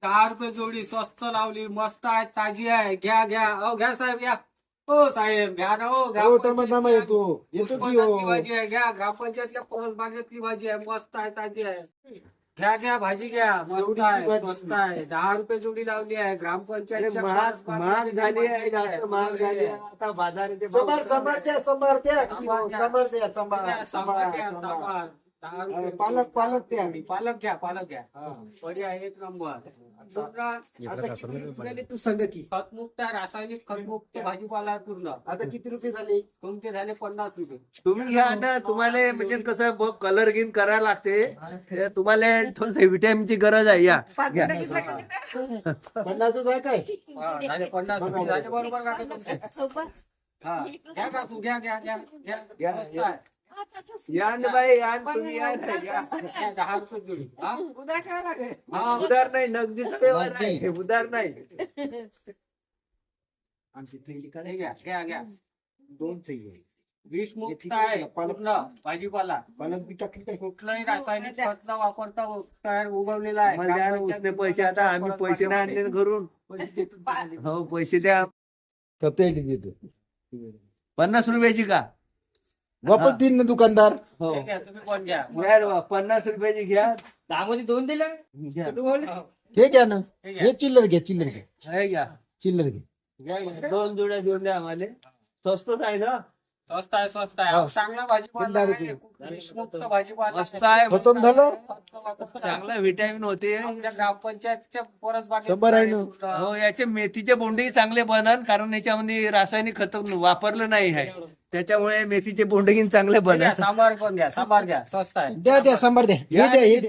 ₹10 जोडी स्वस्त लावली, मस्त आहे, ताजी आहे. घ्या घ्या, अहो घ्या साहेब, या. हो साहेब, घ्या ना. हो हो थांबा येतो येतो की हो. भाजी आहे, घ्या. ग्रामपंचायतल्या परसबागेतली भाजी आहे, मस्त आहे, ताजी आहे. घ्या घ्या, भाजी घ्या, मस्त एवढी आहे, भाजी. स्वस्त आहे. ₹10 जोडी लावली आहे. अरे ग्रामपंचायतच्या महाग परसबागेतली झाली आहे, भाजी जास्त महाग झाली आहे. आता बाजाराचे भाव संभार संभार द्या संभार द्या संभार द्या. संभार द्या संभार घ्या, सांबार घ्या, सांबार. ₹10 पालक पालक द्या. पालक घ्या, पालक घ्या. हा. बढिया, एक नंबर. पूर्ण आता किती रुपये झाले तू सांग की. खतमुक्त, रासायनिक खतमुक्त भाजीपाला आहे पूर्ण. आता किती रुपये झाले. तुमचे झाले ₹50. तुम्ही घ्या ना. तुम्हाला म्हणजे कसं कलर गिन करायला लागते. ते तुम्हाला थोडस व्हिटॅमिनची गरज आहे. या घ्या. 50 आहे काय. हा, झाले ₹50 झाले, बरोबर का तुमचे? हा, घ्या का तू, घ्या घ्या घ्या घ्या. मस्त आहे. या ना बाई, या ना तुम्ही, या ना, या. घ्या, ₹10 जोडी. हा? हा, उधार नाही, नगदीचा व्यवहार आहे, उधार नाही. आमची थैली का हे घ्या घ्या घ्या. 2 थैली. विषमुक्त आहे पूर्ण भाजीपाला. पालक बी टाकली काय. कुठलंही रासायनिक खत न वापरता तयार उगवलेला आहे. आम्हाला द्या ना उसने पैसे. आता आम्ही पैसे नाही आणले ना घरून. हो, पैसे द्या. देतो. 50 रुपयाची का? वापस देईन ना दुकानदार. हो, हे घ्या, तुम्ही पण घ्या. घ्या रे बा, 50 रुपयाची घ्या. त्यामध्ये 2 दिले. घ्या. हे घ्या ना. हे घ्या. हे चिल्लर घ्या चिल्लर घ्या हे घ्या. चिल्लर घ्या. घ्या, 2 जोड्या देऊन द्या आम्हाला. स्वस्तच आहे ना. स्वस्त आहे, स्वस्त आहे. हो. चांगला भाजीपाला आहे. ₹10. विषमुक्त भाजीपाला मस्त आहे. खतम झालं. चांगला व्हिटॅमिन होते. आपल्या ग्रामपंचायतच्या परसबागेत 100 आहे ना. हो, याचे मेथीचे बोंडे चांगले बनन, कारण याच्यामध्ये रासायनिक खत वापरलं नाही आहे. त्याच्यामुळे मेथीचे बोंडे चांगले बनन. सांबार पण घ्या, सांबार घ्या, स्वस्त आहे. द्या द्या सांबार द्या. हे द्या हे द्या.